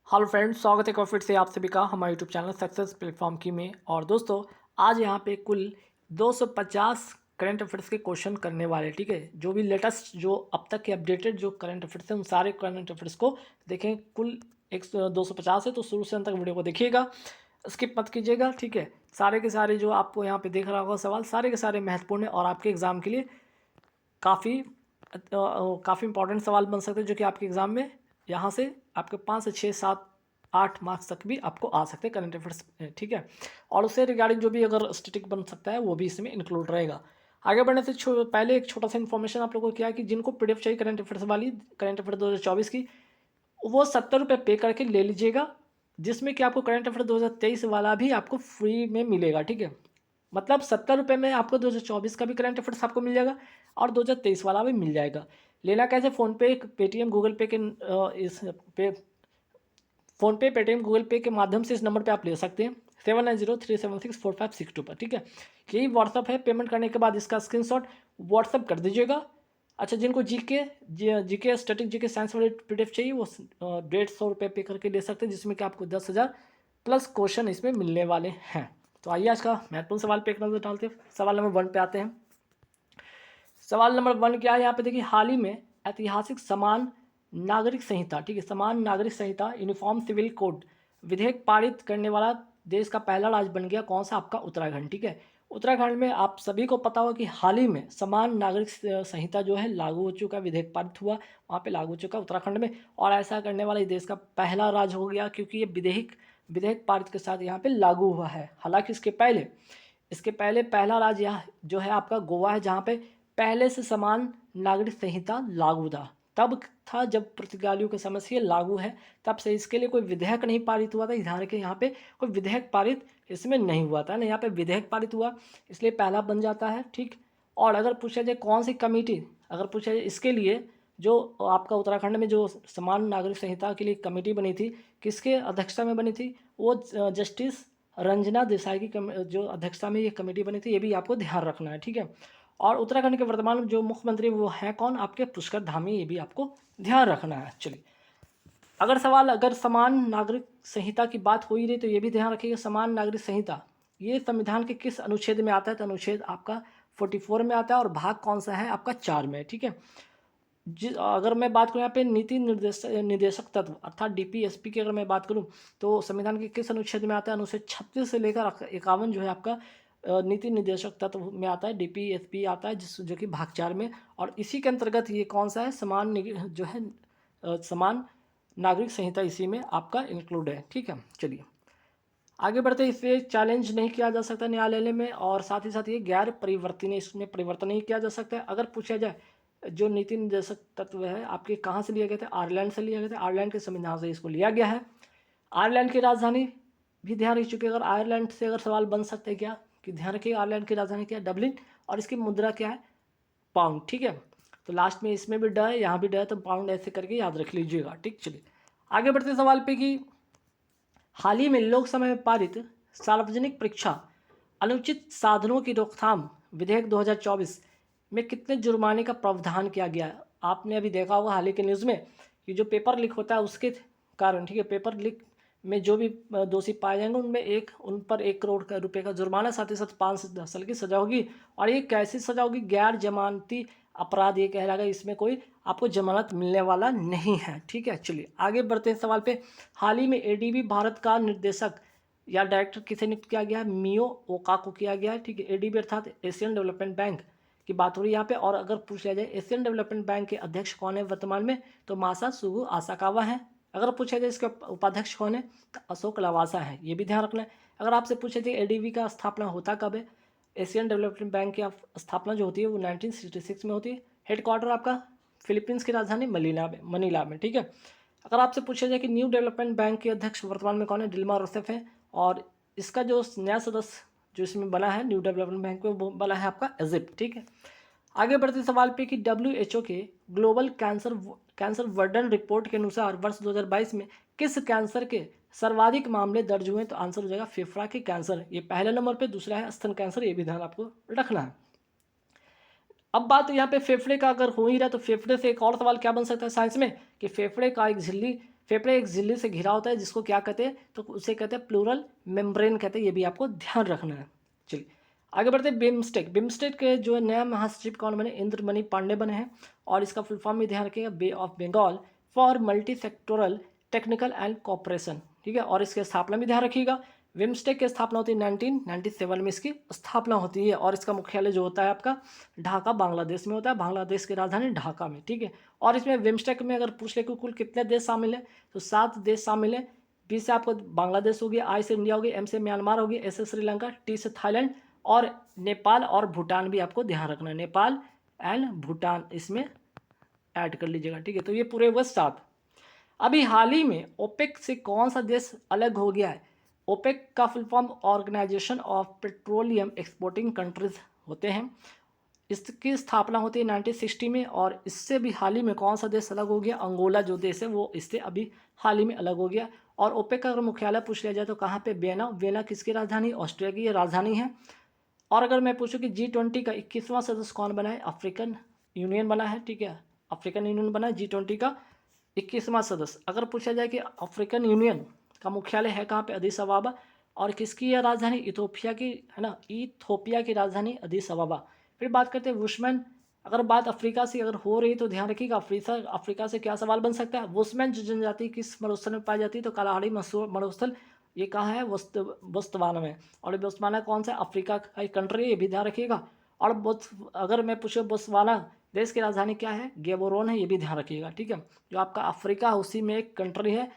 Hello friends, स्वागत है एक बार फिर से आप सभी का हमारे यूट्यूब चैनल सक्सेस प्लेटफॉर्म की में। और दोस्तों, आज यहाँ पे कुल 250 करंट अफेयर्स के क्वेश्चन करने वाले। ठीक है, जो भी लेटेस्ट, जो अब तक के अपडेटेड जो करंट अफेयर्स हैं, उन सारे करंट अफेयर्स को देखें। कुल 250 है, तो शुरू से अंत तक वीडियो को देखिएगा, स्किप मत कीजिएगा। ठीक है, सारे के सारे जो आपको यहाँ पे देख रहा होगा सवाल, सारे के सारे महत्वपूर्ण है और आपके एग्ज़ाम के लिए काफ़ी काफ़ी इंपॉर्टेंट सवाल बन सकते हैं, जो कि आपके एग्ज़ाम में यहाँ से आपके 5 से 6 7 8 मार्क्स तक भी आपको आ सकते हैं करंट अफेयर्स। ठीक है, और उससे रिगार्डिंग जो भी अगर स्टैटिक बन सकता है वो भी इसमें इंक्लूड रहेगा। आगे बढ़ने से पहले एक छोटा सा इन्फॉर्मेशन आप लोगों को, क्या है कि जिनको पीडीएफ चाहिए करंट अफेयर्स वाली, करंट अफेयर 2024 की, वो 70 रुपये पे करके ले लीजिएगा, जिसमें कि आपको करंट अफेयर 2023 वाला भी आपको फ्री में मिलेगा। ठीक है, मतलब 70 रुपये में आपको 2024 का भी करंट अफेयर्स आपको मिल जाएगा और 2023 वाला भी मिल जाएगा। लेना कैसे? फ़ोनपे, पेटीएम, गूगल पे के इस पे फ़ोनपे, पेटीएम, गूगल पे के माध्यम से इस नंबर पे आप ले सकते हैं 7903764562 पर। ठीक है, यही व्हाट्सअप है। पेमेंट करने के बाद इसका स्क्रीनशॉट व्हाट्सअप कर दीजिएगा। अच्छा, जिनको जीके स्टैटिक जीके साइंस वाले पीडीएफ चाहिए, वो 150 रुपये पे करके ले सकते हैं, जिसमें कि आपको 10,000 प्लस क्वेश्चन इसमें मिलने वाले हैं। तो आइए आज का महत्वपूर्ण सवाल पे एक नजर डालते हैं। सवाल नंबर 1 पे आते हैं। सवाल नंबर 1 क्या है यहाँ पे? देखिए, हाल ही में ऐतिहासिक समान नागरिक संहिता, ठीक है, समान नागरिक संहिता यूनिफॉर्म सिविल कोड विधेयक पारित करने वाला देश का पहला राज्य बन गया। कौन सा? आपका उत्तराखंड। ठीक है, उत्तराखंड में आप सभी को पता होगा कि हाल ही में समान नागरिक संहिता जो है लागू हो चुका, विधेयक पारित हुआ, वहाँ पे लागू हो चुका उत्तराखंड में। और ऐसा करने वाला देश का पहला राज्य हो गया, क्योंकि ये विधेयक पारित के साथ यहाँ पे लागू हुआ है। हालांकि इसके पहले पहला राज्य यहाँ जो है आपका गोवा है, जहाँ पे पहले से समान नागरिक संहिता लागू था। तब था जब पुर्तगालियों के समय से ये लागू है, तब से इसके लिए कोई विधेयक नहीं पारित हुआ था। ध्यान रखिए, यहाँ पे कोई विधेयक पारित इसमें नहीं हुआ था ना, यहाँ पे विधेयक पारित हुआ, इसलिए पहला बन जाता है। ठीक, और अगर पूछा जाए कौन सी कमेटी, अगर पूछा जाए इसके लिए, जो आपका उत्तराखंड में जो समान नागरिक संहिता के लिए कमेटी बनी थी, किसके अध्यक्षता में बनी थी? वो जस्टिस रंजना देसाई की जो अध्यक्षता में ये कमेटी बनी थी, ये भी आपको ध्यान रखना है। ठीक है, और उत्तराखंड के वर्तमान जो मुख्यमंत्री वो हैं कौन? आपके पुष्कर धामी, ये भी आपको ध्यान रखना है। चलिए, अगर समान नागरिक संहिता की बात हो ही रही, तो ये भी ध्यान रखिएगा, समान नागरिक संहिता ये संविधान के किस अनुच्छेद में आता है? तो अनुच्छेद आपका 44 में आता है, और भाग कौन सा है? आपका 4 में। ठीक है, अगर मैं बात करूँ यहाँ पे नीति निदेशक तत्व अर्थात डीपीएसपी की अगर मैं बात करूँ, तो संविधान के किस अनुच्छेद में आता है? अनुच्छेद 36 से लेकर 51 जो है आपका नीति निर्देशक तत्व में आता है, डीपीएसपी आता है, जो कि भाग 4 में। और इसी के अंतर्गत ये कौन सा है? जो है समान नागरिक संहिता, इसी में आपका इंक्लूड है। ठीक है, चलिए आगे बढ़ते। इसे चैलेंज नहीं किया जा सकता न्यायालय में, और साथ ही साथ ये गैर परिवर्तनीय, इसमें परिवर्तन नहीं किया जा सकता है। अगर पूछा जाए जो नीति निर्देशक तत्व है आपके कहाँ से लिए गए थे? आयरलैंड से लिए गए थे, आयरलैंड के संविधान से इसको लिया गया है। आयरलैंड की राजधानी भी ध्यान रख चुके हैं। अगर आयरलैंड से अगर सवाल बन सकते हैं क्या, कि ध्यान रखिए आयरलैंड की राजधानी क्या है? डबलिन, और इसकी मुद्रा क्या है? पाउंड। ठीक है, तो लास्ट में इसमें भी ड है, यहाँ भी ड है, तो पाउंड ऐसे करके याद रख लीजिएगा। ठीक, चलिए आगे बढ़ते सवाल पे कि हाल ही में लोकसभा में पारित सार्वजनिक परीक्षा अनुचित साधनों की रोकथाम विधेयक 2024 में कितने जुर्माने का प्रावधान किया गया है? आपने अभी देखा होगा हाल ही के न्यूज़ में कि जो पेपर लीक होता है उसके कारण, ठीक है, पेपर लीक में जो भी दोषी पाए जाएंगे उन पर 1 करोड़ का रुपए का जुर्माना, साथ ही साथ 5 से 10 साल की सजा होगी। और ये कैसी सजा होगी? गैर जमानती अपराध ये कहलाएगा, इसमें कोई आपको जमानत मिलने वाला नहीं है। ठीक है, चलिए आगे बढ़ते हैं सवाल पे। हाल ही में एडीबी भारत का निर्देशक या डायरेक्टर किसे नियुक्त किया गया है? मियो ओका को किया गया है। ठीक है, एडीबी अर्थात एशियन डेवलपमेंट बैंक की बात हो रही है यहाँ पे। और अगर पूछा जाए एशियन डेवलपमेंट बैंक के अध्यक्ष कौन है वर्तमान में, तो मासा सुगु आसाकावा है। अगर पूछा जाए इसके उपाध्यक्ष कौन है, तो अशोक लवासा है, ये भी ध्यान रखना है। अगर आपसे पूछा जाए एडीबी का स्थापना होता कब है, एशियन डेवलपमेंट बैंक की स्थापना जो होती है वो 1966 में होती है। हेडक्वार्टर आपका फिलीपींस की राजधानी मनीला में। ठीक है, अगर आपसे पूछा जाए कि न्यू डेवलपमेंट बैंक के अध्यक्ष वर्तमान में कौन है, डिल्मा रोसेफ है। और इसका जो नया सदस्य जो इसमें बना है न्यू डेवलपमेंट बैंक में, वो बना है आपका इजिप्ट। ठीक है, आगे बढ़ते सवाल पे कि WHO के ग्लोबल कैंसर वर्डन रिपोर्ट के अनुसार वर्ष 2022 में किस कैंसर के सर्वाधिक मामले दर्ज हुए? तो आंसर हो जाएगा फेफड़ा के कैंसर, ये पहले नंबर पे। दूसरा है स्तन कैंसर, ये भी ध्यान आपको रखना है। अब बात तो यहाँ पे फेफड़े का अगर हो ही रहा, तो फेफड़े से एक और सवाल क्या बन सकता है साइंस में, कि फेफड़े का एक झिल्ली फेफड़े एक झिल्ली से घिरा होता है जिसको क्या कहते हैं, तो उसे कहते हैं प्लूरल मेम्ब्रेन कहते हैं, ये भी आपको ध्यान रखना है। चलिए आगे बढ़ते हैं। बिम्स्टेक, बिम्स्टेक के जो नया महासचिव कौन बने, इंद्रमणि पांडे बने हैं, और इसका फुल फॉर्म भी ध्यान रखिएगा, Bay of Bengal for multi sectoral technical and cooperation, ठीक है। और इसके स्थापना भी ध्यान रखिएगा, बिम्स्टेक की स्थापना होती है 1997 में इसकी स्थापना होती है, और इसका मुख्यालय जो होता है आपका ढाका बांग्लादेश में होता है, बांग्लादेश की राजधानी ढाका में, ठीक है। और इसमें बिम्स्टेक में अगर पूछ ले कि कुल कितने देश शामिल हैं, तो 7 देश शामिल हैं। बी से आपको बांग्लादेश होगी, आई से इंडिया होगी, एम से म्यांमार होगी, एस से श्रीलंका, टी से थाईलैंड, और नेपाल और भूटान भी आपको ध्यान रखना है, नेपाल एंड भूटान इसमें ऐड कर लीजिएगा, ठीक है। तो ये पूरे वो 7। अभी हाल ही में ओपेक से कौन सा देश अलग हो गया है? ओपेक का full form organisation of petroleum exporting countries होते हैं। इसकी स्थापना होती है 1960 में, और इससे भी हाल ही में कौन सा देश अलग हो गया? अंगोला जो देश है वो इससे अभी हाल ही में अलग हो गया। और ओपेक का अगर मुख्यालय पूछ लिया जाए तो कहाँ पे? वियना। वियना किसकी राजधानी? ऑस्ट्रिया की ये राजधानी है। और अगर मैं पूछूं कि G20 का 21वां सदस्य कौन बना है? अफ्रीकन यूनियन बना है, ठीक है। अफ्रीकन यूनियन बना है G20 का 21वां सदस्य। अगर पूछा जाए कि अफ्रीकन यूनियन का मुख्यालय है कहाँ पे? अदीस अबाबा। और किसकी यह राजधानी? इथोपिया की, है ना, इथोपिया की राजधानी अदीस अबाबा। फिर बात करते हैं वुशमैन। अगर बात अफ्रीका से अगर हो रही है तो ध्यान रखिएगा, अफ्रीका से क्या सवाल बन सकता है? वुशमैन जो जनजाति किस मरुस्थल में पाई जाती है? तो कालाहाड़ी मरुस्थल, ये कहाँ है? बोत्सवाना में। और बोत्सवाना कौन सा? अफ्रीका का एक कंट्री है, ये भी ध्यान रखिएगा। और अगर मैं पूछूँ बोत्सवाना देश की राजधानी क्या है? गेबोरोन है, ये भी ध्यान रखिएगा, ठीक है। जो आपका अफ्रीका है उसी में एक कंट्री है,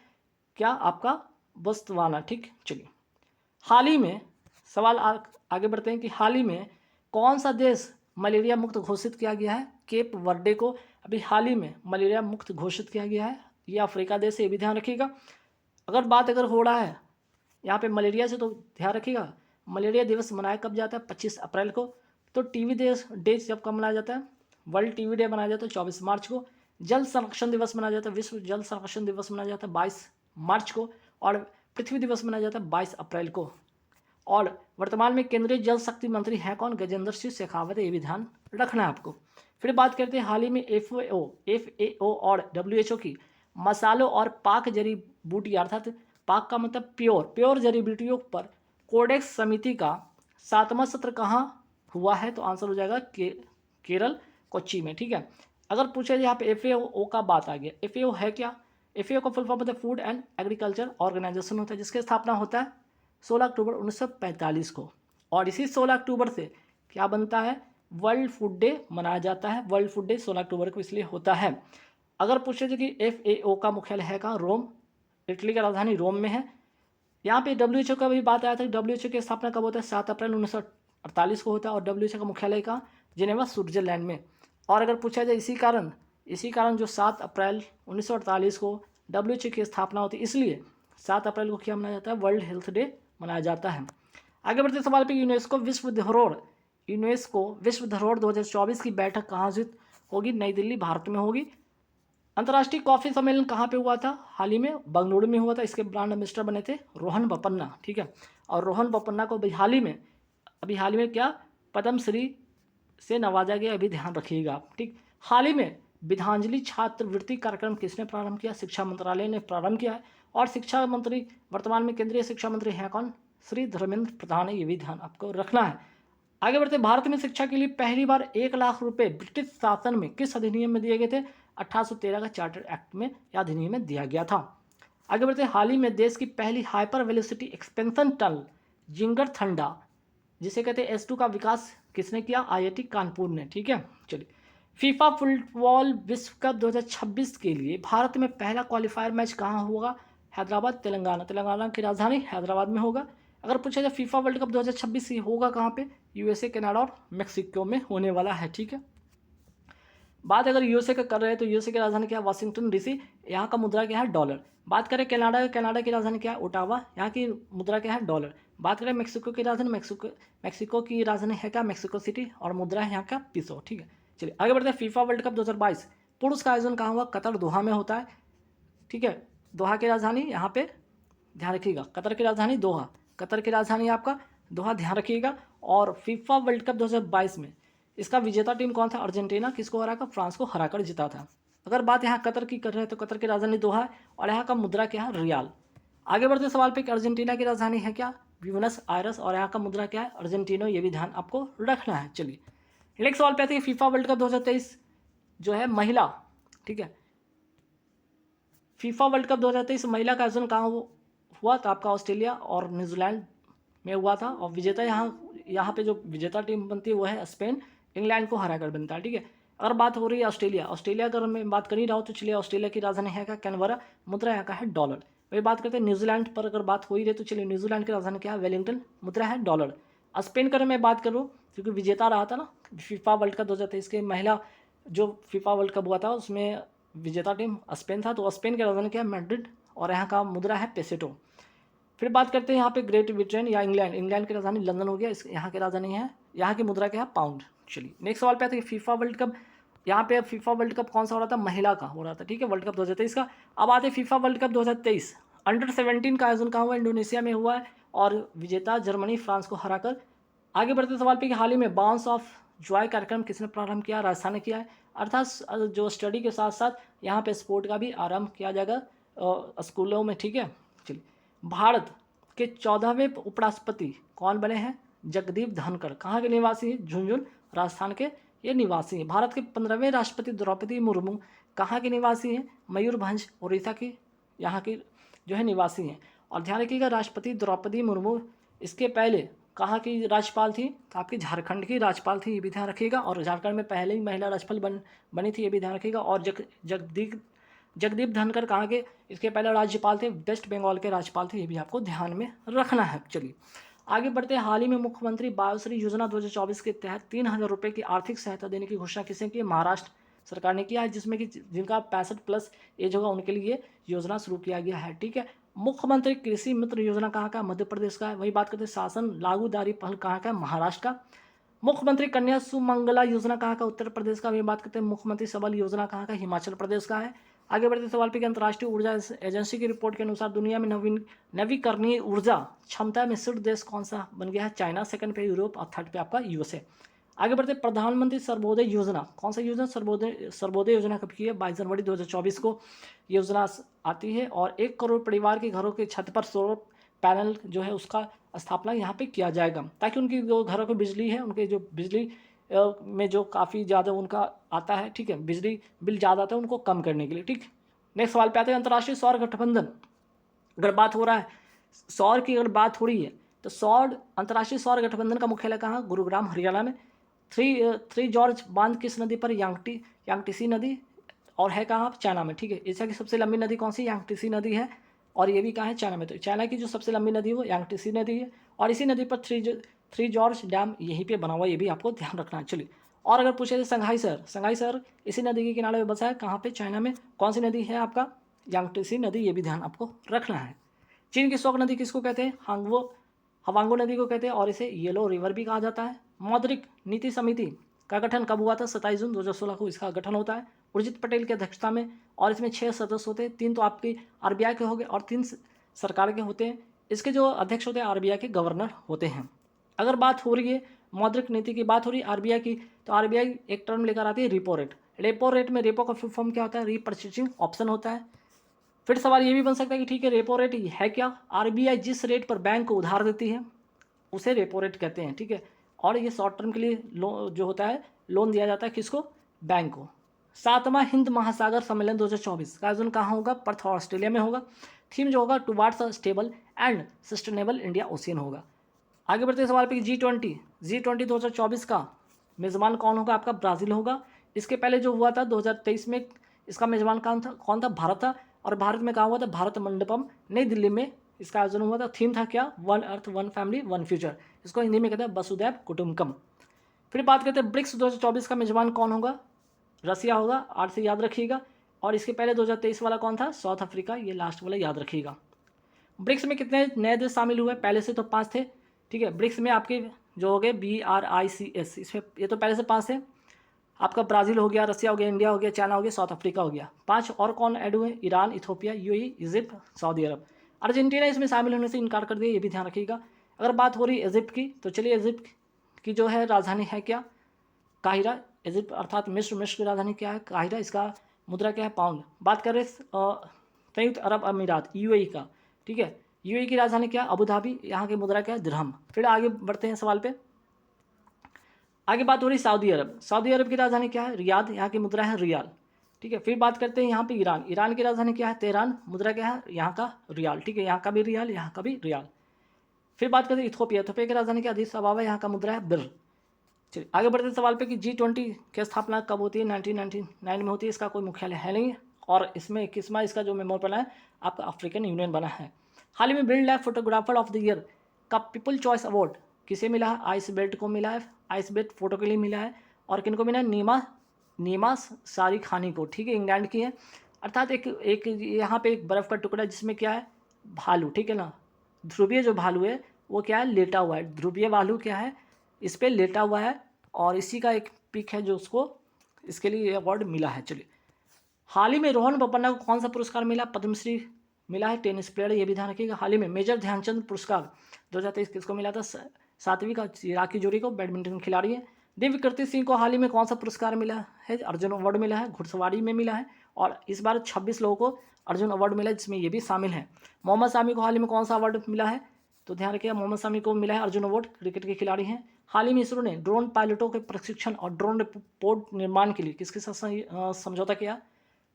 क्या आपका? बोत्सवाना, ठीक। चलिए हाल ही में सवाल आगे बढ़ते हैं कि हाल ही में कौन सा देश मलेरिया मुक्त घोषित किया गया है? केप वर्डे को अभी हाल ही में मलेरिया मुक्त घोषित किया गया है, ये अफ्रीका देश है, ये भी ध्यान रखिएगा। अगर हो रहा है यहाँ पे मलेरिया से, तो ध्यान रखिएगा मलेरिया दिवस मनाया कब जाता है? 25 अप्रैल को। तो टीबी डे जब कब मनाया जाता है? वर्ल्ड टीबी डे मनाया जाता है 24 मार्च को। जल संरक्षण दिवस मनाया जाता है, विश्व जल संरक्षण दिवस मनाया जाता है 22 मार्च को। और पृथ्वी दिवस मनाया जाता है 22 अप्रैल को। और वर्तमान में केंद्रीय जल शक्ति मंत्री हैं कौन? गजेंद्र सिंह शेखावत, ये भी ध्यान रखना है आपको। फिर बात करते हैं हाल ही में FAO और WHO की मसालों और पाक जड़ी बूटी, अर्थात पाक का मतलब प्योर जड़ी बूटियों पर कोडेक्स समिति का 7वां सत्र कहाँ हुआ है? तो आंसर हो जाएगा केरल, कोच्चि में, ठीक है। अगर पूछा जाए यहाँ पे FAO का बात आ गया, FAO है क्या? FAO का फुल फॉर्म होता है फूड एंड एग्रीकल्चर ऑर्गेनाइजेशन होता है, जिसकी स्थापना होता है 16 अक्टूबर 1945 को। और इसी 16 अक्टूबर से क्या बनता है? वर्ल्ड फूड डे मनाया जाता है। वर्ल्ड फूड डे 16 अक्टूबर को इसलिए होता है। अगर पूछे जाए कि FAO का मुख्यालय है कहाँ? रोम, इटली का राजधानी रोम में है। यहाँ पे WHO का भी बात आया था कि WHO की स्थापना कब होता है? 7 अप्रैल 1948 को होता है। और WHO का मुख्यालय कहाँ? जिनेवा, स्विट्जरलैंड में। और अगर पूछा जाए इसी कारण जो 7 अप्रैल 1948 को WHO की स्थापना होती है, इसलिए 7 अप्रैल को क्या मनाया जाता है? वर्ल्ड हेल्थ डे मनाया जाता है। आगे बढ़ते सवाल पे, यूनेस्को विश्व धरोहर 2024 की बैठक कहाँ आयोजित होगी? नई दिल्ली, भारत में होगी। अंतर्राष्ट्रीय कॉफी सम्मेलन कहाँ पे हुआ था? हाल ही में बंगलुरु में हुआ था। इसके ब्रांड एम्बेसडर बने थे रोहन बोपन्ना, ठीक है। और रोहन बोपन्ना को अभी हाल ही में क्या पद्मश्री से नवाजा गया, अभी ध्यान रखिएगा आप, ठीक। हाल ही में विद्यांजलि छात्रवृत्ति कार्यक्रम किसने प्रारंभ किया? शिक्षा मंत्रालय ने प्रारंभ किया है। और शिक्षा मंत्री वर्तमान में केंद्रीय शिक्षा मंत्री हैं कौन? श्री धर्मेंद्र प्रधान है, ये भी ध्यान आपको रखना है। आगे बढ़ते, भारत में शिक्षा के लिए पहली बार 1 लाख रुपए ब्रिटिश शासन में किस अधिनियम में दिए गए थे? 1813 का चार्टर एक्ट में यह अधिनियम में दिया गया था। आगे बढ़ते, हाल ही में देश की पहली hyper velocity expansion tunnel ginger थंडा, जिसे कहते हैं S2 का विकास किसने किया? IIT कानपुर ने, ठीक है। चलिए, फीफा फुटबॉल विश्व कप 2026 के लिए भारत में पहला क्वालिफायर मैच कहाँ होगा? हैदराबाद, तेलंगाना की राजधानी हैदराबाद में होगा। अगर पूछा जाए फीफा वर्ल्ड कप 2026 होगा कहाँ पे? USA, कनाडा और मेक्सिको में होने वाला है, ठीक है। बात अगर USA का कर रहे हैं तो USA की राजधानी क्या है? Washington DC। यहाँ का मुद्रा क्या है? डॉलर। बात करें कनाडा की राजधानी क्या है? ओटावा। यहाँ की मुद्रा क्या है? डॉलर। बात करें मेक्सिको की राजधानी, मेक्सिको की राजधानी है क्या? Mexico city. और मुद्रा है यहाँ का पीसो, ठीक है। चलिए आगे बढ़ते हैं। फीफा वर्ल्ड कप 2022 पुरुष का आयोजन कहाँ हुआ? कतर, दोहा में होता है, ठीक है। दोहा की राजधानी यहाँ पे ध्यान रखिएगा, कतर की राजधानी दोहा, कतर की राजधानी आपका दोहा, ध्यान रखिएगा। और फीफा वर्ल्ड कप 2022 में इसका विजेता टीम कौन था? अर्जेंटीना। किसको हराकर? फ्रांस को हराकर जीता था। अगर बात यहाँ कतर की कर रहे हैं तो कतर की राजधानी दोहा है और यहाँ का मुद्रा क्या है, रियाल। आगे बढ़ते सवाल पे कि अर्जेंटीना की राजधानी है क्या, ब्यूनस आयरस, और यहाँ का मुद्रा क्या है, अर्जेंटीनो। ये भी ध्यान आपको रखना है। चलिए नेक्स्ट सवाल पे आते हैं फीफा वर्ल्ड कप 2023 जो है महिला, ठीक है, फीफा वर्ल्ड कप 2023 महिला का आयोजन कहाँ हुआ, तो आपका ऑस्ट्रेलिया और न्यूजीलैंड में हुआ था। और विजेता यहाँ पे जो विजेता टीम बनती है वो है स्पेन, इंग्लैंड को हराकर बनता है, ठीक है। अगर बात हो रही है ऑस्ट्रेलिया अगर मैं बात कर ही रहा हूँ तो चलिए ऑस्ट्रेलिया की राजधानी है क्या, कैनबरा, मुद्रा यहाँ का है डॉलर। वही बात करते हैं न्यूजीलैंड पर अगर बात हो ही रही तो चलिए न्यूजीलैंड की राजधानी क्या है, वेलिंगटन, मुद्रा है डॉलर। स्पेन का मैं बात करूँ क्योंकि विजेता रहा था ना फीफा वर्ल्ड कप 2023 के महिला जो फीफा वर्ल्ड कप हुआ था उसमें विजेता टीम स्पेन था, तो स्पेन की राजधानी क्या है, मैड्रिड, और यहाँ का मुद्रा है पेसेटो। फिर बात करते हैं यहाँ पे ग्रेट ब्रिटेन या इंग्लैंड की राजधानी लंदन हो गया, इस यहाँ की राजधानी है, यहाँ की मुद्रा क्या है, पाउंड। चलिए नेक्स्ट सवाल पे आते हैं फीफा वर्ल्ड कप, यहाँ पे फीफा वर्ल्ड कप कौन सा हो रहा था, महिला का हो रहा था, ठीक है, वर्ल्ड कप 2023 का। अब आते हैं फीफा वर्ल्ड कप 2023 अंडर-17 का आयोजन कहाँ हुआ, इंडोनेशिया में हुआ है और विजेता जर्मनी फ्रांस को हराकर। आगे बढ़ते सवाल पे कि हाल ही में बाउंस ऑफ जॉय कार्यक्रम किसने प्रारंभ किया, राजस्थान ने किया है। अर्थात जो स्टडी के साथ साथ यहाँ पे स्पोर्ट का भी आरंभ किया जाएगा स्कूलों में, ठीक है। चलिए भारत के 14वें उपराष्ट्रपति कौन बने हैं, जगदीप धनखड़, कहाँ के निवासी हैं, झुंझुनू राजस्थान के ये निवासी हैं। भारत के 15वें राष्ट्रपति द्रौपदी मुर्मू कहाँ के निवासी हैं, मयूरभंज उड़ीसा की यहाँ की जो है निवासी हैं। और ध्यान रखिएगा राष्ट्रपति द्रौपदी मुर्मू इसके पहले कहाँ की राज्यपाल थी, तो आपकी झारखंड की राज्यपाल थी, ये भी ध्यान रखिएगा। और झारखंड में पहले ही महिला राज्यपाल बनी थी, ये भी ध्यान रखिएगा। और जगदीप धनखड़ कहाँ के इसके पहले राज्यपाल थे, वेस्ट बंगाल के राज्यपाल थे, ये भी आपको ध्यान में रखना है। चलिए आगे बढ़ते हैं। हाल ही में मुख्यमंत्री बायोश्री योजना 2024 के तहत 3,000 रुपये की आर्थिक सहायता देने की घोषणा किसने की, महाराष्ट्र सरकार ने किया है, जिसमें कि जिनका 65+ एज होगा उनके लिए योजना शुरू किया गया है, ठीक है। मुख्यमंत्री कृषि मित्र योजना कहाँ का, मध्य प्रदेश का है। वही बात करते हैं शासन लागूदारी पहल कहाँ का, महाराष्ट्र का। मुख्यमंत्री कन्या सुमंगला योजना कहाँ का, उत्तर प्रदेश का। वही बात करते हैं मुख्यमंत्री सबल योजना कहाँ का, हिमाचल प्रदेश का है। आगे बढ़ते सवाल पे कि अंतर्राष्ट्रीय ऊर्जा एजेंसी की रिपोर्ट के अनुसार दुनिया में नवीकरणीय ऊर्जा क्षमता में शीर्ष देश कौन सा बन गया है, चाइना, सेकंड पे यूरोप और थर्ड पे आपका यूएसए। आगे बढ़ते प्रधानमंत्री सर्वोदय योजना, कौन सा योजना, सर्वोदय योजना कब की है, 22 जनवरी 2024 को योजना आती है। और 1 करोड़ परिवार के घरों के छत पर सौर पैनल जो है उसका स्थापना यहाँ पे किया जाएगा, ताकि उनकी जो घरों की बिजली है, उनके जो बिजली में जो काफ़ी ज़्यादा उनका आता है, ठीक है, बिजली बिल ज़्यादा आता है, उनको कम करने के लिए, ठीक। नेक्स्ट सवाल पे आते हैं अंतर्राष्ट्रीय सौर गठबंधन, अगर बात हो रहा है सौर की, अगर बात हो रही है तो अंतर्राष्ट्रीय सौर गठबंधन का मुख्यालय कहाँ, गुरुग्राम हरियाणा में। थ्री जॉर्ज बांध किस नदी पर, यांगटीसी नदी, और है कहाँ, चाइना में, ठीक है। एशिया की सबसे लंबी नदी कौन सी, यांगटीसी नदी है, और ये भी कहाँ है, चाइना में। तो चाइना की जो सबसे लंबी नदी है वो यांगटीसी नदी है, और इसी नदी पर थ्री जॉर्ज डैम यहीं पे बना हुआ, ये भी आपको ध्यान रखना है। चलिए और अगर पूछे तो संघाई शहर इसी नदी के किनारे में बसा है, कहाँ पे, चाइना में। कौन सी नदी है आपका, यांगटीसी नदी, ये भी ध्यान आपको रखना है। चीन की शोक नदी किसको कहते हैं, हवांगो नदी को कहते हैं, और इसे येलो रिवर भी कहा जाता है। मौद्रिक नीति समिति का गठन कब हुआ था, 27 जून 2016 को इसका गठन होता है उर्जित पटेल की अध्यक्षता में, और इसमें 6 सदस्य होते हैं, 3 तो आपकी आरबीआई के हो गए और 3 सरकार के होते हैं। इसके जो अध्यक्ष होते हैं आरबीआई के गवर्नर होते हैं। अगर बात हो रही है मौद्रिक नीति की, बात हो रही है आरबीआई की, तो आरबीआई एक टर्म लेकर आती है रेपो रेट। रेपो रेट में रेपो का फुल फॉर्म क्या होता है, रीपर्चेसिंग ऑप्शन होता है। फिर सवाल ये भी बन सकता है कि ठीक है रेपो रेट है क्या, आरबीआई जिस रेट पर बैंक को उधार देती है उसे रेपो रेट कहते हैं, ठीक है। और ये शॉर्ट टर्म के लिए जो होता है लोन दिया जाता है किसको, बैंक को। 7वां हिंद महासागर सम्मेलन 2024 का आयोजन कहाँ होगा, पर्थ ऑस्ट्रेलिया में होगा। थीम जो होगा towards a stable and sustainable India ocean होगा। आगे बढ़ते सवाल पे G20 2024 का मेज़बान कौन होगा, आपका ब्राज़ील होगा। इसके पहले जो हुआ था 2023 में, इसका मेज़बान कौन था, भारत था। और भारत में कहाँ हुआ था, भारत मंडपम नई दिल्ली में इसका आयोजन हुआ था। थीम था क्या, one earth one family one future, इसको हिंदी में कहते हैं वसुधैव कुटुंबकम। फिर बात करते हैं ब्रिक्स 2024 का मेज़बान कौन होगा, रसिया होगा, 8 से याद रखिएगा। और इसके पहले 2023 वाला कौन था, साउथ अफ्रीका, ये लास्ट वाला याद रखिएगा। ब्रिक्स में कितने नए देश शामिल हुए, पहले से तो 5 थे, ठीक है। ब्रिक्स में आपके जो हो गए BRICS, इसमें ये तो पहले से 5 थे। आपका ब्राज़ील हो गया, रसिया हो गया, इंडिया हो गया, चाइना हो गया, साउथ अफ्रीका हो गया। 5 और कौन ऐड हुए, Iran, Ethiopia, UAE, Egypt, Saudi Arabia. Argentina इसमें शामिल होने से इनकार कर दिया, ये भी ध्यान रखिएगा। अगर बात हो रही है इजिप्ट की, तो चलिए इजिप्ट की जो है राजधानी है क्या, काहिरा। इजिप्ट अर्थात मिस्र की राजधानी क्या है, काहिरा। इसका मुद्रा क्या है पाउंड। बात करें संयुक्त अरब अमीरात यूएई का, ठीक है, यूएई की राजधानी क्या है अबू धाबी, यहाँ की मुद्रा क्या है दिरहम। फिर आगे बढ़ते हैं सवाल पे। आगे बात हो रही सऊदी अरब, सऊदी अरब की राजधानी क्या है रियाद, यहाँ की मुद्रा है रियाल, ठीक है। फिर बात करते हैं यहाँ पे ईरान, ईरान की राजधानी क्या है तेहरान, मुद्रा क्या है यहाँ का रियाल, ठीक है, यहाँ का भी रियाल, यहाँ का भी रियाल। फिर बात करते हैं इथोपिया, इथोपिया की राजधानी क्या अदीस अबाबा, यहाँ का मुद्रा है बिर। चलिए आगे बढ़ते हैं सवाल पे कि G20 की स्थापना कब होती है, 1999 में होती है, इसका कोई मुख्यालय है नहीं, और इसमें 21वां इसका जो मेमोर बना है आपका अफ्रीकन यूनियन बना है। हाल ही में wild life photographer of the year का पीपल चॉइस अवार्ड किसे मिला है, आइस बेल्ट को मिला है, आइस बेल्ट फोटो के लिए मिला है, और किनको मिला है नीमा सारी खानी को, ठीक है, इंग्लैंड की है। अर्थात एक यहाँ पे एक बर्फ़ का टुकड़ा जिसमें क्या है भालू, ठीक है ना, ध्रुवीय जो भालू है वो क्या है लेटा हुआ है, ध्रुवीय भालू क्या है इस पर लेटा हुआ है, और इसी का एक पिक है जो उसको इसके लिए अवार्ड मिला है। चलिए हाल ही में रोहन बोपन्ना को कौन सा पुरस्कार मिला, पद्मश्री मिला है, टेनिस प्लेयर, ये भी ध्यान रखिएगा। हाल ही में मेजर ध्यानचंद पुरस्कार 2023 किसको मिला था, सातवीं का चिराग जोड़ी को, बैडमिंटन खिलाड़ी है। दिव्य कीर्ति सिंह को हाल ही में कौन सा पुरस्कार मिला है, अर्जुन अवार्ड मिला है, घुड़सवारी में मिला है, और इस बार 26 लोगों को अर्जुन अवार्ड मिला है जिसमें ये भी शामिल है। मोहम्मद शामी को हाल ही में कौन सा अवार्ड मिला है, तो ध्यान रखिएगा मोहम्मद शामी को मिला है अर्जुन अवार्ड, क्रिकेट के खिलाड़ी हैं। हाल ही में इसरो ने ड्रोन पायलटों के प्रशिक्षण और ड्रोन पोर्ट निर्माण के लिए किसके साथ समझौता किया,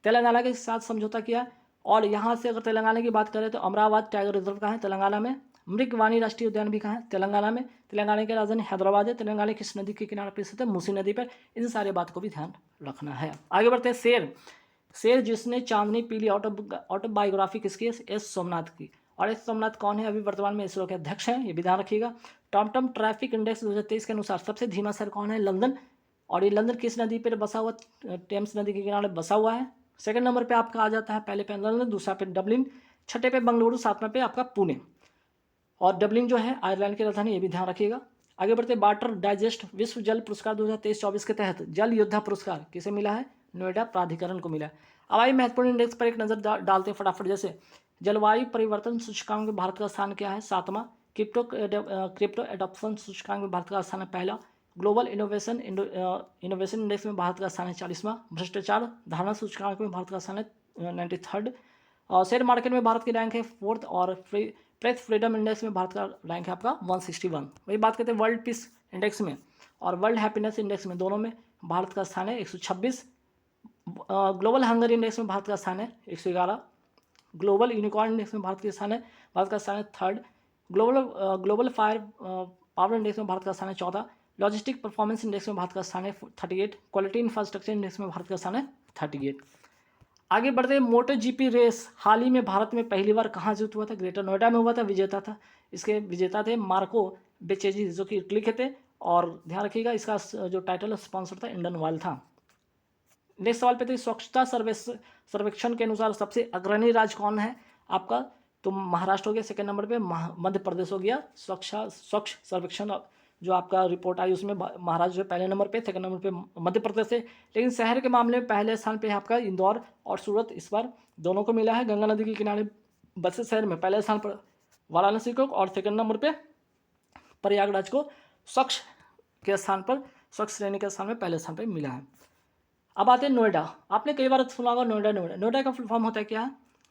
तेलंगाना के साथ समझौता किया। और यहाँ से अगर तेलंगाना की बात करें तो अमरावती टाइगर रिजर्व कहाँ है तेलंगाना में, मृगवानी राष्ट्रीय उद्यान भी कहाँ है तेलंगाना में, तेलंगाना की राजधानी हैदराबाद है, तेलंगाना किस नदी के किनारे पर स्थित है, मूसी नदी पर। इन सारे बात को भी ध्यान रखना है। आगे बढ़ते हैं शेर जिसने चांदनी पीली ऑटोबायोग्राफी किसकी है, एस सोमनाथ की, और एस सोमनाथ कौन है, अभी वर्तमान में इसरो के अध्यक्ष हैं, ये भी ध्यान रखिएगा। टॉमटम ट्रैफिक इंडेक्स 2023 के अनुसार सबसे धीमा शहर कौन है, लंदन, और ये लंदन किस नदी पर बसा हुआ, टेम्स नदी के किनारे बसा हुआ है। सेकंड नंबर पे आपका आ जाता है, पहले पे लंदन, दूसरा पे डबलिन, छठे पे बंगलुरु, सातवें पे आपका पुणे, और डबलिन जो है आयरलैंड की राजधानी, ये भी ध्यान रखिएगा। आगे बढ़ते वाटर डाइजेस्ट विश्व जल पुरस्कार 2023-24 के तहत जल योद्धा पुरस्कार किसे मिला है, नोएडा प्राधिकरण को मिला है। अब आइए महत्वपूर्ण इंडेक्स पर एक नज़र डालते हैं फटाफट। जैसे जलवायु परिवर्तन सूचकांक में भारत का स्थान क्या है, 7वां। क्रिप्टो एडॉप्शन सूचकांक में भारत का स्थान है पहला। ग्लोबल इनोवेशन इंडेक्स में भारत का स्थान है 40वां। भ्रष्टाचार धारणा सूचकांक में भारत का स्थान है 93rd। और शेयर मार्केट में भारत की रैंक है 4th, और प्रेस फ्रीडम इंडेक्स में भारत का रैंक है आपका 161। वही बात करते हैं वर्ल्ड पीस इंडेक्स में और वर्ल्ड हैप्पीनेस इंडेक्स में, दोनों में भारत का स्थान है 126। ग्लोबल हंगर इंडेक्स में भारत का स्थान है 111। ग्लोबल यूनिकॉर्न इंडेक्स में भारत का स्थान है 3rd। Global fire power index में भारत का स्थान है 14। लॉजिस्टिक परफॉर्मेंस इंडेक्स में भारत का स्थान है 38। क्वालिटी इंफ्रास्ट्रक्चर इंडेक्स में भारत का स्थान है 38। आगे बढ़ते हैं मोटो जीपी रेस हाल ही में भारत में पहली बार कहाँ जीत हुआ था, ग्रेटर नोएडा में हुआ था, विजेता था, इसके विजेता थे मार्को बेचेजी जो कि इटली के थे, और ध्यान रखिएगा इसका जो टाइटल स्पॉन्सर था इंडियन ऑयल था। नेक्स्ट सवाल पे थे स्वच्छता सर्वेक्षण के अनुसार सबसे अग्रणी राज्य कौन है आपका, तो महाराष्ट्र हो गया, सेकंड नंबर पे मध्य प्रदेश हो गया। स्वच्छ सर्वेक्षण जो आपका रिपोर्ट आई उसमें महाराष्ट्र पहले नंबर पे, सेकंड नंबर पे मध्य प्रदेश है। लेकिन शहर के मामले में पहले स्थान पे है आपका इंदौर और सूरत, इस बार दोनों को मिला है। गंगा नदी के किनारे बसे शहर में पहले स्थान पर वाराणसी को, और सेकंड नंबर पे प्रयागराज को स्वच्छ के स्थान पर, स्वच्छ श्रेणी के स्थान में पहले स्थान पर मिला है। अब आते हैं नोएडा। आपने कई बार सुना होगा नोएडा का फुल फॉर्म होता है क्या है,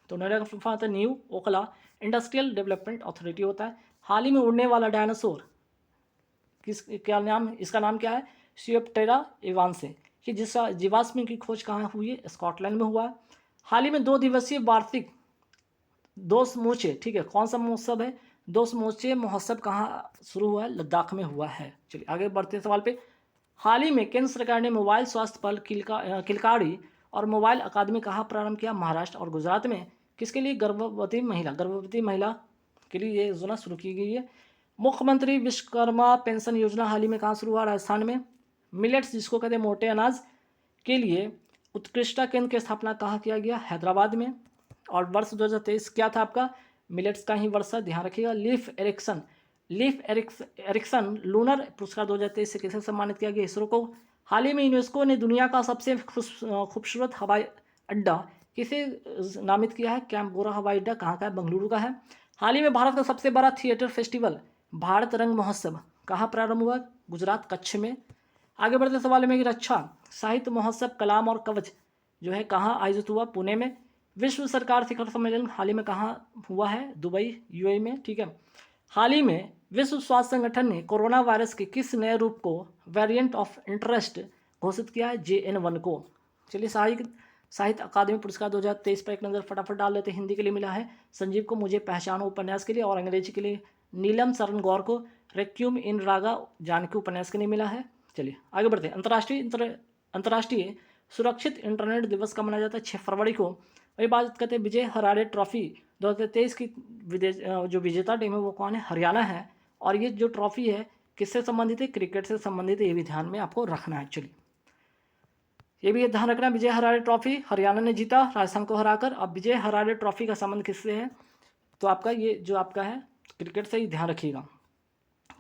तो नोएडा का फुल फॉर्म होता है new Okhla industrial development authority होता है। हाल ही में उड़ने वाला डायनासोर इसका नाम क्या है, सियोप्टेरा एवांसे, कि जिसका जीवाश्म की खोज कहाँ हुई है, स्कॉटलैंड में हुआ है। हाल ही में 2 दिवसीय वार्षिक दोसमोचे, ठीक है, कौन सा महोत्सव है, दोसमोचे महोत्सव कहाँ शुरू हुआ है, लद्दाख में हुआ है। चलिए आगे बढ़ते हैं सवाल पे। हाल ही में केंद्र सरकार ने मोबाइल स्वास्थ्य पल किलकारी और मोबाइल अकादमी कहाँ प्रारंभ किया, महाराष्ट्र और गुजरात में, किसके लिए, गर्भवती महिला के लिए ये योजना शुरू की गई है। मुख्यमंत्री विश्वकर्मा पेंशन योजना हाल ही में कहाँ शुरू हुआ, राजस्थान में। मिलेट्स जिसको कहते हैं मोटे अनाज के लिए उत्कृष्टता केंद्र की स्थापना कहाँ किया गया, हैदराबाद में। और वर्ष 2023 क्या था आपका, मिलेट्स का ही वर्ष है, ध्यान रखिएगा। लीफ एरिक्सन लूनर पुरस्कार 2023 से किसे सम्मानित किया गया, इसरो को। हाल ही में यूनेस्को ने दुनिया का सबसे खूबसूरत हवाई अड्डा किसे नामित किया है, कैंपगोरा हवाई अड्डा कहाँ का है, बेंगलुरु का है। हाल ही में भारत का सबसे बड़ा थिएटर फेस्टिवल भारत रंग महोत्सव कहाँ प्रारंभ हुआ, गुजरात कच्छ में। आगे बढ़ते सवाल में कि रक्षा साहित्य महोत्सव कलाम और कवच जो है कहाँ आयोजित हुआ, पुणे में। विश्व सरकार शिखर सम्मेलन हाल ही में कहाँ हुआ है, दुबई यूएई में, ठीक है। हाल ही में विश्व स्वास्थ्य संगठन ने कोरोना वायरस के किस नए रूप को वेरिएंट ऑफ इंटरेस्ट घोषित किया है, JN1 को। चलिए साहित्य अकादमी पुरस्कार 2023 पर एक नज़र फटाफट डाल लेते हैं। हिंदी के लिए मिला है संजीव को मुझे पहचानो उपन्यास के लिए, और अंग्रेजी के लिए नीलम शरण गौर को रेक्यूम इन रागा जानकी उपन्यास के लिए मिला है। चलिए आगे बढ़ते हैं। अंतर्राष्ट्रीय सुरक्षित इंटरनेट दिवस का मनाया जाता है 6 फरवरी को। वही बात करते हैं विजय हरारे ट्रॉफी 2023 की जो विजेता टीम है वो कौन है, हरियाणा है। और ये जो ट्रॉफी है किससे संबंधित है, क्रिकेट से संबंधित है, ये भी ध्यान में आपको रखना है। चलिए ये भी ध्यान रखना, विजय हरारे ट्रॉफी हरियाणा ने जीता राजस्थान को हराकर। अब विजय हरारे ट्रॉफी का संबंध किससे है, तो आपका ये जो आपका है क्रिकेट से ही ध्यान रखिएगा।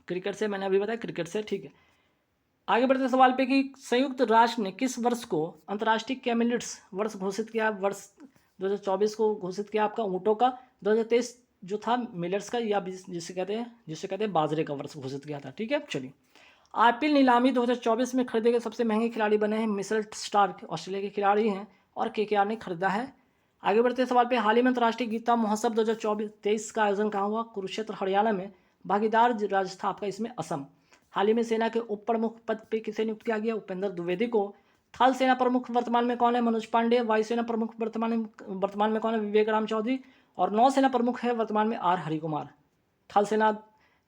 क्रिकेट से मैंने अभी बताया, क्रिकेट से, ठीक है। आगे बढ़ते सवाल पे कि संयुक्त राष्ट्र ने किस वर्ष को अंतर्राष्ट्रीय कैमिलिट्स वर्ष घोषित किया, वर्ष 2024 को घोषित किया आपका ऊँटों का। 2023 जो था मिलेट्स का, या जिसे कहते हैं बाजरे का वर्ष घोषित किया था, ठीक है। चलिए आईपीएल नीलामी 2024 में खरीदे गए सबसे महंगे खिलाड़ी बने हैं मिशेल स्टार्क, ऑस्ट्रेलिया के खिलाड़ी हैं, और केकेआर ने खरीदा है। आगे बढ़ते सवाल पे हाल ही में अंतर्राष्ट्रीय गीता महोत्सव 2023 का आयोजन कहाँ हुआ, कुरुक्षेत्र हरियाणा में। भागीदार राज्य था आपका इसमें असम। हाल ही में सेना के उप प्रमुख पद पे किसे नियुक्त किया गया, उपेंद्र द्विवेदी को। थल सेना प्रमुख वर्तमान में कौन है, मनोज पांडे। वायुसेना प्रमुख वर्तमान में कौन है, विवेक राम चौधरी। और नौसेना प्रमुख है वर्तमान में आर हरिकुमार। थल सेना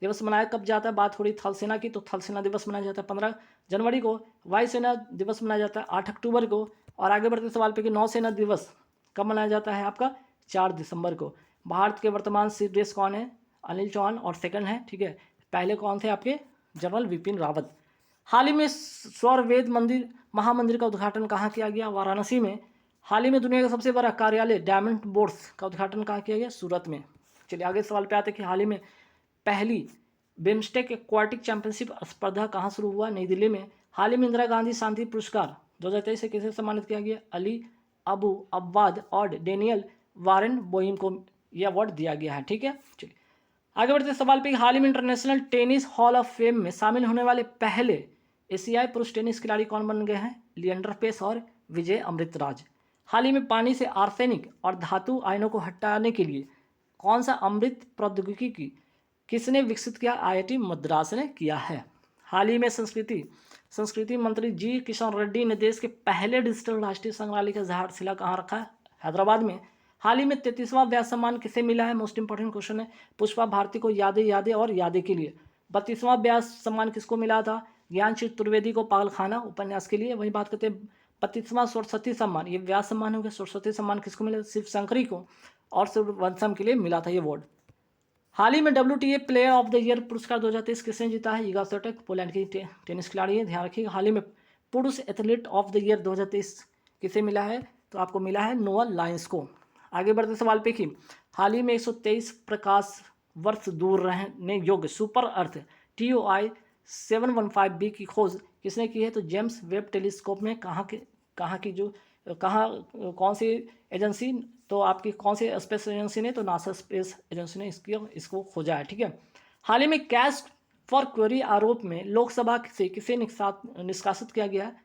दिवस मनाया कब जाता है, बात हो रही थल सेना की, तो थल सेना दिवस मनाया जाता है 15 जनवरी को। वायुसेना दिवस मनाया जाता है 8 अक्टूबर को। और आगे बढ़ते सवाल पे कि नौसेना दिवस कब मनाया जाता है आपका, 4 दिसंबर को। भारत के वर्तमान CDS कौन है, अनिल चौहान, और सेकंड है, ठीक है। पहले कौन थे आपके, जनरल विपिन रावत। हाल ही में स्वरवेद मंदिर महामंदिर का उद्घाटन कहाँ किया गया, वाराणसी में। हाल ही में दुनिया का सबसे बड़ा कार्यालय डायमंड बोर्ड्स का उद्घाटन कहाँ किया गया, सूरत में। चलिए आगे सवाल पे आते हैं कि हाल ही में पहली बिम्स्टेक एक्वाटिक चैंपियनशिप स्पर्धा कहाँ शुरू हुआ, नई दिल्ली में। हाल ही में इंदिरा गांधी शांति पुरस्कार 2023 से किसे सम्मानित किया गया, अली अबू अब्बाद और डेनियल वारेन बोइम को यह अवार्ड दिया गया है, ठीक है। चलिए आगे बढ़ते सवाल पे हाल ही में international tennis hall of fame में शामिल होने वाले पहले एशियाई पुरुष टेनिस खिलाड़ी कौन बन गए हैं, लिएंडर पेस और विजय अमृतराज। हाल ही में पानी से आर्सेनिक और धातु आयनों को हटाने के लिए कौन सा अमृत प्रौद्योगिकी किसने विकसित किया, IIT मद्रास ने किया है। हाल ही में संस्कृति मंत्री जी किशन रेड्डी ने देश के पहले डिजिटल राष्ट्रीय संग्रहालय का आधारशिला कहाँ रखा है, हैदराबाद में। हाल ही में 33वां व्यास सम्मान किसे मिला है, मोस्ट इंपॉर्टेंट क्वेश्चन है। पुष्पा भारती को यादें और यादें के लिए। 32वां व्यास सम्मान किसको मिला था, ज्ञानचंद त्रिवेदी को पागलखाना उपन्यास के लिए। वही बात करते हैं 32वां सरस्वती सम्मान, ये व्यास सम्मान हो गया। सरस्वती सम्मान किसको मिला, शिव शंकरी को, और सूर्यवंशम के लिए मिला था ये अवार्ड। हाल ही में WTA player of the year पुरस्कार 2023 किसने जीता है, इगा स्विएटेक, पोलैंड की टेनिस खिलाड़ी है, ध्यान रखिएगा। हाल ही में पुरुष एथलीट ऑफ द ईयर 2023 किसे मिला है, तो आपको मिला है नोआ लाइन्स को। आगे बढ़ते सवाल पे कि हाल ही में 123 प्रकाश वर्ष दूर रहने योग्य सुपर अर्थ TOI 715b की खोज किसने की है, तो जेम्स वेब टेलीस्कोप में कौन सी एजेंसी, तो आपकी कौन सी स्पेस एजेंसी ने, तो नासा स्पेस एजेंसी ने इसको खोजा है, ठीक है। हाल ही में कैश फॉर क्वेरी आरोप में लोकसभा से किसे निष्कासित किया गया है,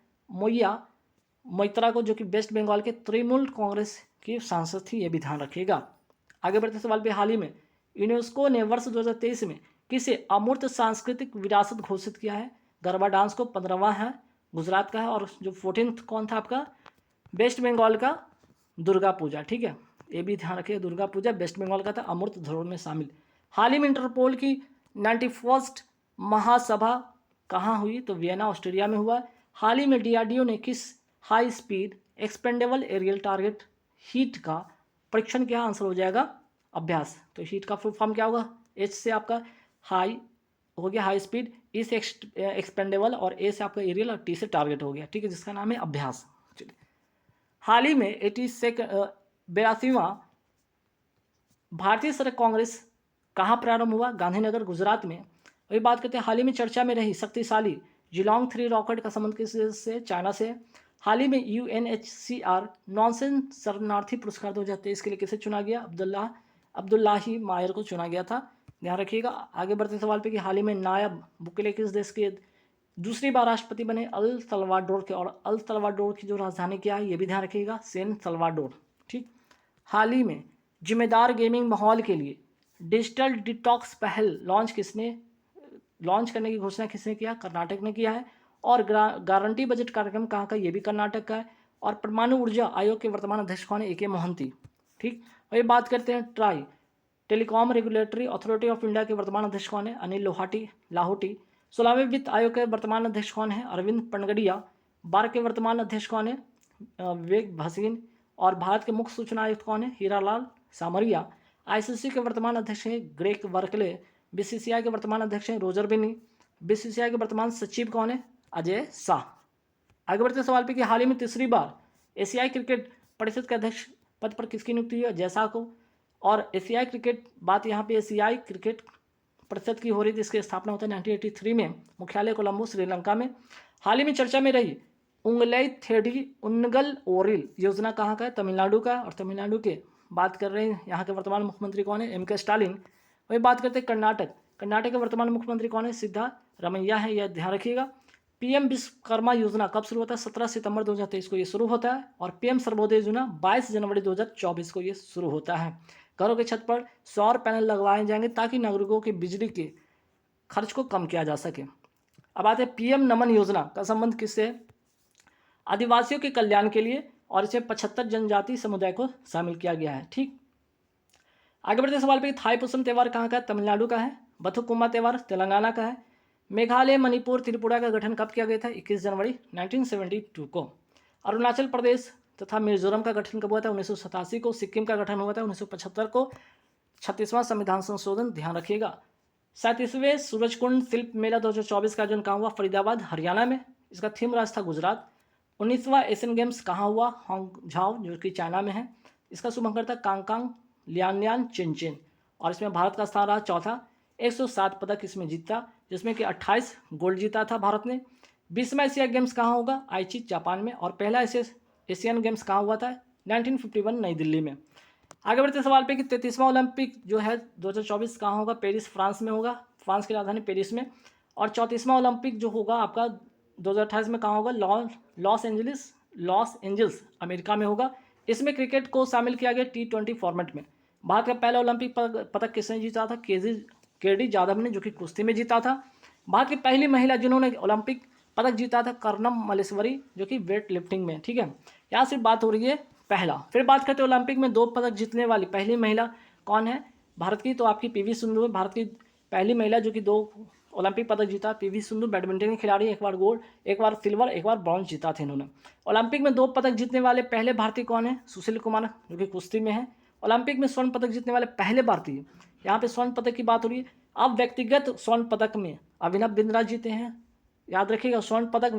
मोइत्रा को, जो कि वेस्ट बंगाल के तृणमूल कांग्रेस की सांसद थी, ये भी ध्यान रखिएगा। आगे बढ़ते सवाल पे हाल ही में यूनेस्को ने वर्ष 2023 में किसे अमूर्त सांस्कृतिक विरासत घोषित किया है, गरबा डांस को, 15वां है गुजरात का है, और जो 14th कौन था आपका, वेस्ट बंगाल का दुर्गा पूजा, ठीक है। ये भी ध्यान रखिए, दुर्गा पूजा वेस्ट बंगाल का था, अमूर्त धरोहर में शामिल। हाल ही में इंटरपोल की 91st महासभा कहाँ हुई, तो वियना ऑस्ट्रिया में हुआ। हाल ही में DRDO ने किस high speed expendable aerial target HEAT का परीक्षण किया, आंसर हो जाएगा अभ्यास। तो हीट का फुल फॉर्म क्या होगा, H से आपका हाई हो गया हाई स्पीड, E से एक्सपेंडेबल, और A से आपका एरियल, और T से टारगेट हो गया, ठीक है, जिसका नाम है अभ्यास। चलिए हाल ही में 82वां भारतीय सड़क कांग्रेस कहाँ प्रारंभ हुआ, गांधीनगर गुजरात में। वही बात करते हैं हाल ही में चर्चा में रही शक्तिशाली जिलोंग 3 रॉकेट का संबंध किससे, चाइना से। हाल ही में UNHCR नॉनसेंस शरणार्थी पुरस्कार 2023 के लिए किसे चुना गया, अब्दुल्लाही मायर को चुना गया था, ध्यान रखिएगा। आगे बढ़ते सवाल पे कि हाल ही में नायब बुकेले किस देश के दूसरी बार राष्ट्रपति बने अल सल्वाडोर के, और अल सल्वाडोर की जो राजधानी क्या है ये भी ध्यान रखिएगा, सैन सल्वाडोर। ठीक। हाल ही में जिम्मेदार गेमिंग माहौल के लिए डिजिटल डिटॉक्स पहल लॉन्च करने की घोषणा किसने किया? कर्नाटक ने किया है। और गारंटी बजट कार्यक्रम कहाँ का? ये भी कर्नाटक का है। और परमाणु ऊर्जा आयोग के वर्तमान अध्यक्ष कौन है? ए के मोहंती। ठीक। वही बात करते हैं try telecom regulatory authority of India के वर्तमान अध्यक्ष कौन है? अनिल लाहोटी। 16वें वित्त आयोग के वर्तमान अध्यक्ष कौन है? अरविंद पनगडिया। बार के वर्तमान अध्यक्ष कौन है? विवेक भसीन। और भारत के मुख्य सूचना आयुक्त कौन है? हीरालाल सामरिया। आईसीसी के वर्तमान अध्यक्ष हैं ग्रेग बर्कले। बीसीसीआई के वर्तमान अध्यक्ष हैं रोजर बिनी। बीसीसीआई के वर्तमान सचिव कौन है? अजय शाह। आगे बढ़ते सवाल पे कि हाल ही में तीसरी बार एशियाई क्रिकेट परिषद के अध्यक्ष पद पर किसकी नियुक्ति हुई है? अजय शाह को। और एशियाई क्रिकेट, बात यहाँ पे एशियाई क्रिकेट परिषद की हो रही थी, इसकी स्थापना होता है 1983 में, मुख्यालय कोलंबो श्रीलंका में। हाल ही में चर्चा में रही उंगलई थेडी उनगल ओरिल योजना कहाँ का है? तमिलनाडु का। और तमिलनाडु के बात कर रहे हैं, यहाँ के वर्तमान मुख्यमंत्री कौन है? एम के स्टालिन। वही बात करते हैं कर्नाटक के वर्तमान मुख्यमंत्री कौन है? सिद्धारमैया है, यह ध्यान रखिएगा। पीएम विश्वकर्मा योजना कब शुरू होता है? 17 सितंबर 2023 को ये शुरू होता है। और पीएम सर्वोदय योजना 22 जनवरी 2024 को ये शुरू होता है। घरों की छत पर सौर पैनल लगवाए जाएंगे ताकि नागरिकों के बिजली के खर्च को कम किया जा सके। अब आते हैं पीएम नमन योजना का संबंध किससे है? आदिवासियों के कल्याण के लिए, और इसमें 75 जनजाति समुदाय को शामिल किया गया है। ठीक। आगे बढ़ते सवाल पे थाईपुसम त्यौहार कहाँ का है? तमिलनाडु का है। बथुकुम्मा त्यौहार तेलंगाना का है। मेघालय, मणिपुर, त्रिपुरा का गठन कब किया गया था? 21 जनवरी 1972 को। अरुणाचल प्रदेश तथा मिजोरम का गठन कब हुआ था? 1987 को। सिक्किम का गठन हुआ था 1975 को। 36वां संविधान संशोधन, ध्यान रखिएगा। 37वें सूरजकुंड शिल्प मेला 2024 का आयोजन कहाँ हुआ? फरीदाबाद, हरियाणा में। इसका थीम राज था गुजरात। 19वां एशियन गेम्स कहाँ हुआ? हांगझाओ, जो कि चाइना में है। इसका शुभंकर था कांगकांग लियानलियान चेनचेन। और इसमें भारत का स्थान रहा चौथा। 107 पदक इसमें जीता, जिसमें कि 28 गोल्ड जीता था भारत ने। 20वां एशिया गेम्स कहाँ होगा? आईची, जापान में। और पहला एशियन गेम्स कहाँ हुआ था? 1951 नई दिल्ली में। आगे बढ़ते सवाल पे कि 33वां ओलंपिक जो है 2024 कहाँ होगा? पेरिस, फ्रांस में होगा। फ्रांस की राजधानी पेरिस में। और 34वां ओलंपिक जो होगा आपका 2028 में कहाँ होगा? लॉस एंजल्स अमेरिका में होगा। इसमें क्रिकेट को शामिल किया गया T20 फॉर्मेट में। भारत का पहला ओलंपिक पदक किसने जीता था? केडी जाधव ने, जो कि कुश्ती में जीता था। भारत की पहली महिला जिन्होंने ओलंपिक पदक जीता था कर्णम मल्लेश्वरी, जो कि वेट लिफ्टिंग में। ठीक है, यहाँ सिर्फ बात हो रही है पहला। फिर बात करते हैं ओलंपिक में 2 पदक जीतने वाली पहली महिला कौन है भारत की? तो आपकी पीवी सिंधु है, भारत की पहली महिला जो कि 2 ओलंपिक पदक जीता। पीवी सिंधु बैडमिंटन की खिलाड़ी, एक बार गोल्ड, एक बार सिल्वर, एक बार ब्रॉन्ज जीता थे इन्होंने। ओलंपिक में 2 पदक जीतने वाले पहले भारतीय कौन है? सुशील कुमार, जो कि कुश्ती में है। ओलंपिक में स्वर्ण पदक जीतने वाले पहले भारतीय, यहाँ पे स्वर्ण पदक की बात हो रही है। अब व्यक्तिगत स्वर्ण पदक में अभिनव बिंद्रा जीते हैं, याद रखिएगा। स्वर्ण पदक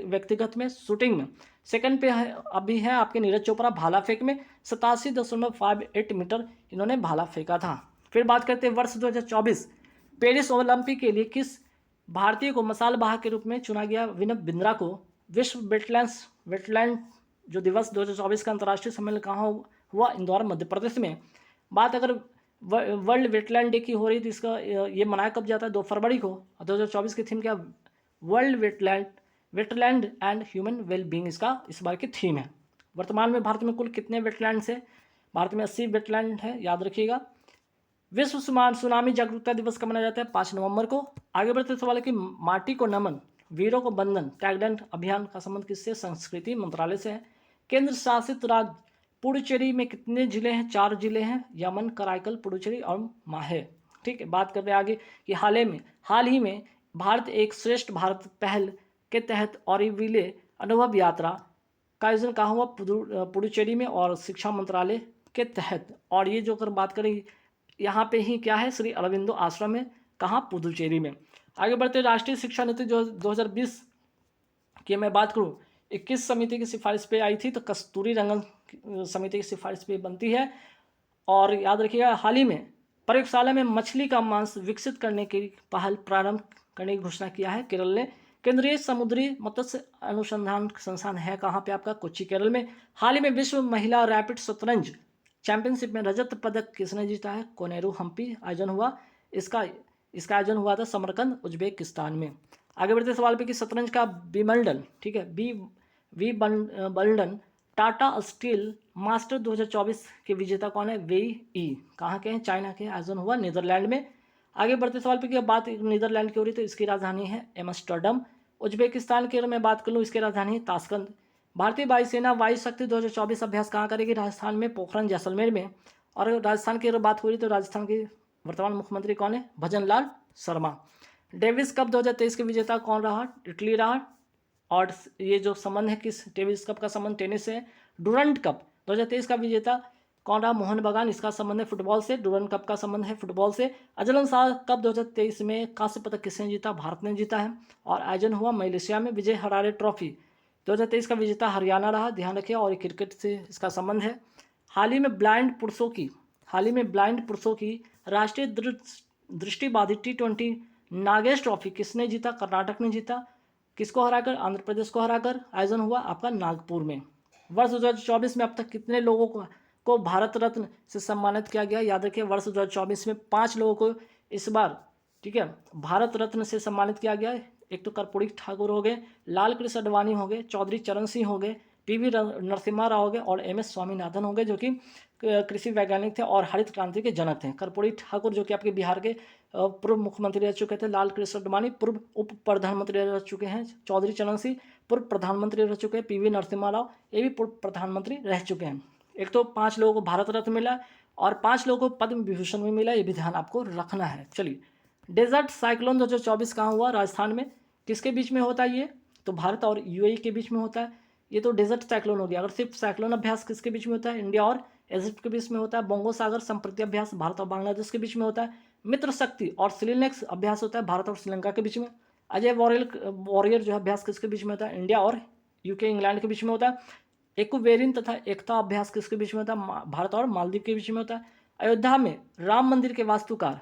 व्यक्तिगत में शूटिंग में। सेकंड पे है अभी है आपके नीरज चोपड़ा भाला फेंक में 87.58 मीटर इन्होंने भाला फेंका था। फिर बात करते हैं वर्ष 2024 पेरिस ओलंपिक के लिए किस भारतीय को मसालवाहक के रूप में चुना गया? अभिनव बिंद्रा को। विश्व वेटलैंड जो दिवस 2024 का अंतर्राष्ट्रीय सम्मेलन कहाँ हुआ? इंदौर, मध्य प्रदेश में। बात अगर वर्ल्ड वेटलैंड डे की हो रही थी, इसका ये मनाया कब जाता है? 2 फरवरी को। 2024 की थीम क्या? World wetland and human wellbeing इसका इस बार की थीम है। वर्तमान में भारत में कुल कितने वेटलैंड्स है? भारत में 80 वेटलैंड है, याद रखिएगा। विश्व सुनामी जागरूकता दिवस कब मनाया जाता है? 5 नवंबर को। आगे बढ़ते सवाल है कि माटी को नमन, वीरों को बंधन टैगलाइन अभियान का संबंध किससे? संस्कृति मंत्रालय से है। केंद्र शासित राज्य पुडुचेरी में कितने जिले हैं? 4 जिले हैं, यमन, कराईकल, पुडुचेरी और माहे। ठीक है, बात कर रहे हैं आगे कि हाल ही में भारत एक श्रेष्ठ भारत पहल के तहत ऑरोविले अनुभव यात्रा का आयोजन कहाँ हुआ? पुडुचेरी में और शिक्षा मंत्रालय के तहत। और ये जो अगर बात करें यहाँ पे ही क्या है? श्री अरविंदो आश्रम में, कहाँ? पुदुचेरी में। आगे बढ़ते राष्ट्रीय शिक्षा नीति जो 2020 की मैं बात करूँ 21 समिति की सिफारिश पे आई थी, तो कस्तूरी रंगन समिति की सिफारिश पे बनती है। और याद रखिएगा हाल ही में प्रयोगशाला में मछली का मांस विकसित करने की पहल प्रारंभ करने की घोषणा किया है केरल ने। केंद्रीय समुद्री मत्स्य अनुसंधान संस्थान है कहाँ पे? आपका कोच्चि, केरल में। हाल ही में विश्व महिला रैपिड शतरंज चैंपियनशिप में रजत पदक किसने जीता है? कोनेरू हम्पी आयोजन हुआ इसका आयोजन हुआ था समरकंद, उज्बेकिस्तान में। आगे बढ़ते सवाल पे कि शतरंज का विंबलडन, ठीक है, विंबलडन टाटा स्टील मास्टर 2024 के विजेता कौन है? वेई ई। कहाँ के हैं? चाइना के। आयोजन हुआ नीदरलैंड में। आगे बढ़ते सवाल पे कि अब बात नीदरलैंड की हो रही तो इसकी राजधानी है एम्स्टर्डम। उज्बेकिस्तान की अगर मैं बात कर लूँ, इसकी राजधानी है ताशकंद। भारतीय वायुसेना वायु शक्ति 2024 अभ्यास कहाँ करेगी? राजस्थान में, पोखरण जैसलमेर में। और अगर राजस्थान की अगर बात हो रही तो राजस्थान के वर्तमान मुख्यमंत्री कौन है? भजन लाल शर्मा। डेविस कप 2023 के विजेता कौन रहा? इटली रहा। और ये जो संबंध है किस डेविस कप का संबंध टेनिस से? डुरंट कप 2023 का विजेता कौन रहा? मोहन बगान। इसका संबंध है फुटबॉल से। डुरंट कप का संबंध है फुटबॉल से। अजलन शाह कप 2023 में कांस्य पदक किसने जीता? भारत ने जीता है और आयोजन हुआ मलेशिया में। विजय हरारे ट्रॉफी 2023 का विजेता हरियाणा रहा, ध्यान रखिए, और क्रिकेट से इसका संबंध है। हाल ही में ब्लाइंड पुरुषों की राष्ट्रीय दृष्टिबाधित T20 नागेश ट्रॉफी किसने जीता? कर्नाटक ने जीता। किसको हराकर? आंध्र प्रदेश को हराकर। आयोजन हुआ आपका नागपुर में। वर्ष 2024 में अब तक कितने लोगों को भारत रत्न से सम्मानित किया गया? याद रखिए, वर्ष 2024 में 5 लोगों को इस बार, ठीक है, भारत रत्न से सम्मानित किया गया। एक तो कर्पूरी ठाकुर हो गए, लाल कृष्ण अडवाणी हो गए, चौधरी चरण सिंह हो गए, PV नरसिम्हा राव हो गए और MS स्वामीनाथन हो गए, जो कि कृषि वैज्ञानिक थे और हरित क्रांति के जनक थे। कर्पूरी ठाकुर जो कि आपके बिहार के पूर्व मुख्यमंत्री रह चुके थे। लाल कृष्ण अडवाणी पूर्व उप प्रधानमंत्री रह चुके हैं। चौधरी चरण सिंह पूर्व प्रधानमंत्री रह चुके हैं। PV नरसिम्हा राव ये भी पूर्व प्रधानमंत्री रह चुके हैं। एक तो 5 लोगों को भारत रत्न मिला और 5 लोगों को पद्म विभूषण भी मिला, ये भी ध्यान आपको रखना है। चलिए, डेजर्ट साइक्लोन 2024 कहाँ हुआ? राजस्थान में। किसके बीच में होता है ये? तो भारत और UAE के बीच में होता है। ये तो डेजर्ट साइक्लोन हो गया। अगर सिर्फ साइक्लोन अभ्यास किसके बीच में होता है? इंडिया और इजिप्ट के बीच में होता है। बंगो सागर संप्रति अभ्यास भारत और बांग्लादेश के बीच में होता है। मित्र शक्ति और सिलिनेक्स अभ्यास होता है भारत और श्रीलंका के बीच में। अजय वॉरियर जो अभ्यास किसके बीच में होता है? इंडिया और UK इंग्लैंड के बीच में होता है। एक्वेरिन तथा एकता अभ्यास किसके बीच में होता है? भारत और मालदीव के बीच में होता है। अयोध्या में राम मंदिर के वास्तुकार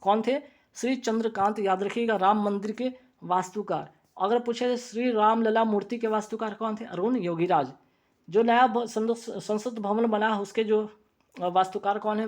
कौन थे? श्री चंद्रकांत। याद रखिएगा, राम मंदिर के वास्तुकार। अगर पूछे श्री राम लला मूर्ति के वास्तुकार कौन थे? अरुण योगीराज। जो नया संसद भवन बना है उसके जो वास्तुकार कौन है?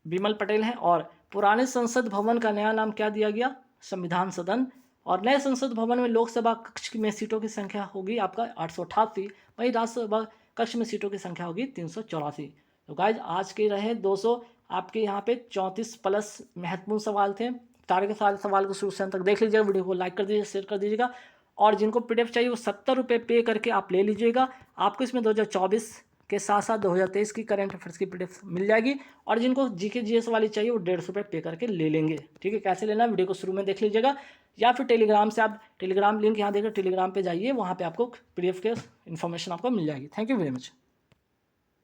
विमल पटेल हैं। और पुराने संसद भवन का नया नाम क्या दिया गया? संविधान सदन। और नए संसद भवन में लोकसभा कक्ष में सीटों की संख्या होगी आपका 888, वहीं राज्यसभा कक्ष में सीटों की संख्या होगी 384। तो गाइज आज के रहे 200 आपके यहाँ पे 34 प्लस महत्वपूर्ण सवाल थे। सारे के सारे सवाल को शुरू से अंत तक देख लीजिएगा। वीडियो को लाइक कर दीजिए, शेयर कर दीजिएगा। और जिनको PDF चाहिए वो 70 रुपये पे करके आप ले लीजिएगा। आपको इसमें 2024 के साथ साथ 2023 की करंट अफेयर्स की PDF मिल जाएगी। और जिनको GK GS वाली चाहिए वो 150 रुपये पे करके ले लेंगे। ठीक है, कैसे लेना वीडियो को शुरू में देख लीजिएगा, या फिर टेलीग्राम से आप टेलीग्राम लिंक यहाँ देकर टेलीग्राम पे जाइए, वहाँ पे आपको PDF के इन्फॉर्मेशन आपको मिल जाएगी। Thank you very much.